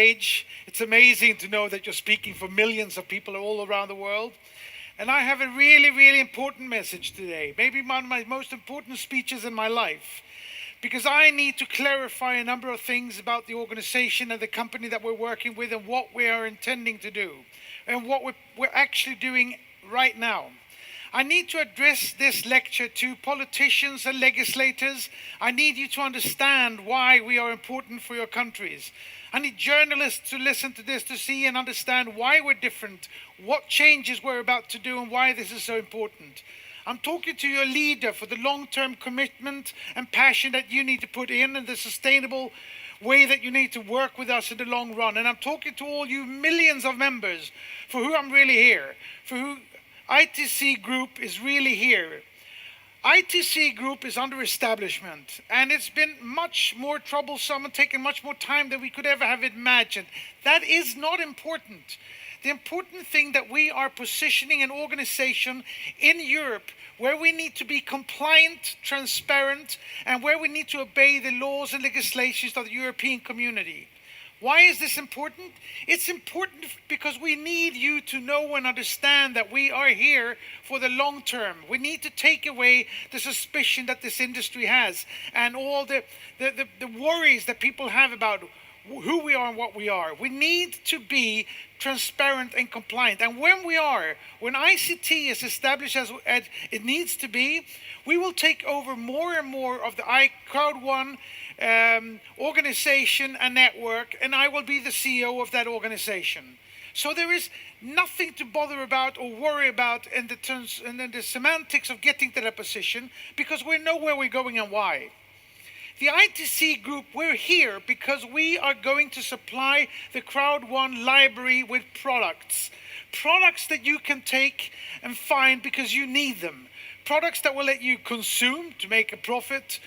stage. It's amazing to know that you're speaking for millions of people all around the world. And I have a really, really important message today. Maybe one of my most important speeches in my life. Because I need to clarify a number of things about the organization and the company that we're working with and what we are intending to do. And what we're actually doing right now. I need to address this lecture to politicians and legislators. I need you to understand why we are important for your countries. I need journalists to listen to this to see and understand why we're different, what changes we're about to do, and why this is so important. I'm talking to your leader for the long-term commitment and passion that you need to put in and the sustainable way that you need to work with us in the long run. And I'm talking to all you millions of members for who I'm really here, for who ITC Group is really here. ITC Group is under establishment, and it's been much more troublesome and taken much more time than we could ever have imagined. That is not important. The important thing that we are positioning an organization in Europe where we need to be compliant, transparent, and where we need to obey the laws and legislations of the European community. Why is this important? It's important because we need you to know and understand that we are here for the long term. We need to take away the suspicion that this industry has and all the worries that people have about who we are and what we are. We need to be transparent and compliant. And when ICT is established as it needs to be, we will take over more and more of the Crowd1 organization and network, and I will be the CEO of that organization. So there is nothing to bother about or worry about in the semantics of getting to that position, because we know where we're going and why. The ITC Group, we're here because we are going to supply the Crowd1 library with products. Products that you can take and find because you need them. Products that will let you consume to make a profit,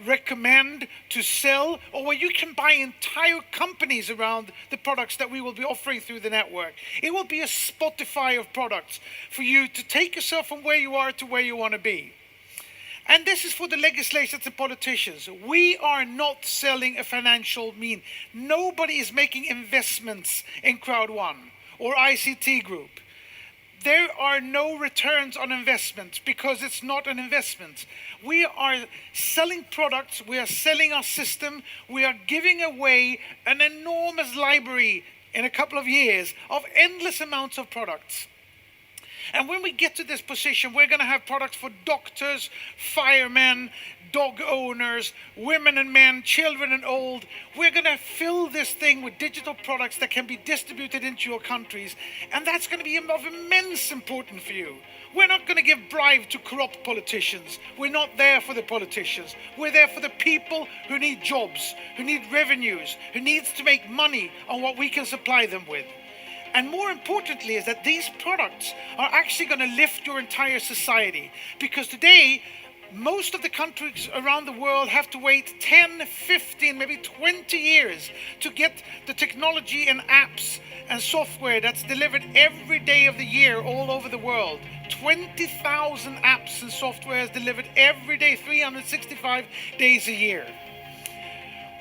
recommend to sell, or where you can buy entire companies around the products that we will be offering through the network. It will be a Spotify of products for you to take yourself from where you are to where you want to be. And this is for the legislators and politicians. We are not selling a financial mean. Nobody is making investments in Crowd1 or ICT Group. There are no returns on investment because it's not an investment. We are selling products, we are selling our system, we are giving away an enormous library in a couple of years of endless amounts of products. And when we get to this position, we're going to have products for doctors, firemen, dog owners, women and men, children and old. We're going to fill this thing with digital products that can be distributed into your countries. And that's going to be of immense importance for you. We're not going to give bribe to corrupt politicians. We're not there for the politicians. We're there for the people who need jobs, who need revenues, who needs to make money on what we can supply them with. And more importantly is that these products are actually going to lift your entire society. Because today, most of the countries around the world have to wait 10, 15, maybe 20 years to get the technology and apps and software that's delivered every day of the year all over the world. 20,000 apps and software is delivered every day, 365 days a year.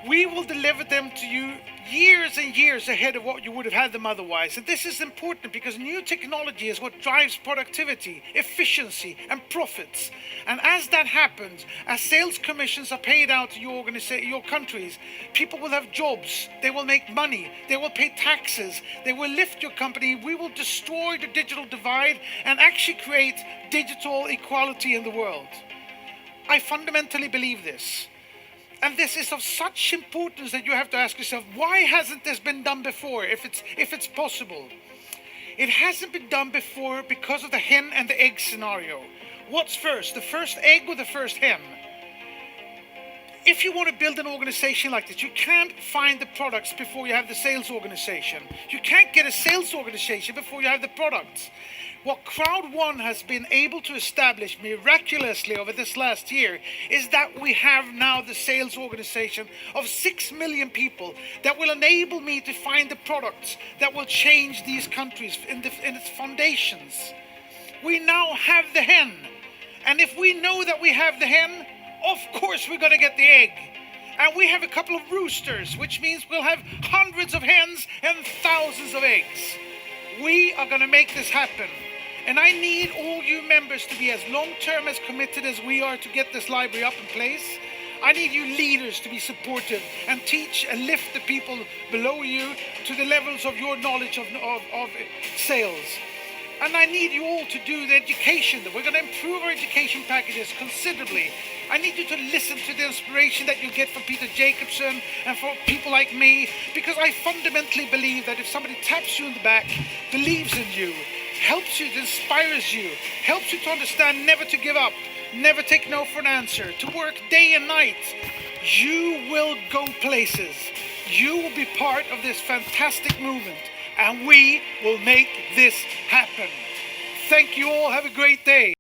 We will deliver them to you years and years ahead of what you would have had them otherwise. And this is important because new technology is what drives productivity, efficiency, and profits. And as that happens, as sales commissions are paid out to your countries, people will have jobs, they will make money, they will pay taxes, they will lift your company. We will destroy the digital divide and actually create digital equality in the world. I fundamentally believe this. And this is of such importance that you have to ask yourself, why hasn't this been done before if it's possible? It hasn't been done before because of the hen and the egg scenario. What's first, the first egg or the first hen? If you want to build an organization like this, you can't find the products before you have the sales organization. You can't get a sales organization before you have the products. What Crowd1 has been able to establish miraculously over this last year is that we have now the sales organization of 6 million people that will enable me to find the products that will change these countries in its foundations. We now have the hen. And if we know that we have the hen, of course we're going to get the egg. And we have a couple of roosters, which means we'll have hundreds of hens and thousands of eggs. We are going to make this happen. And I need all you members to be as long-term, as committed as we are to get this library up in place. I need you leaders to be supportive and teach and lift the people below you to the levels of your knowledge of sales. And I need you all to do the education. We're going to improve our education packages considerably. I need you to listen to the inspiration that you get from Peter Jacobson and from people like me, because I fundamentally believe that if somebody taps you in the back, believes in you, helps you, inspires you, helps you to understand never to give up, never take no for an answer, to work day and night, you will go places. You will be part of this fantastic movement, and we will make this happen. Thank you all. Have a great day.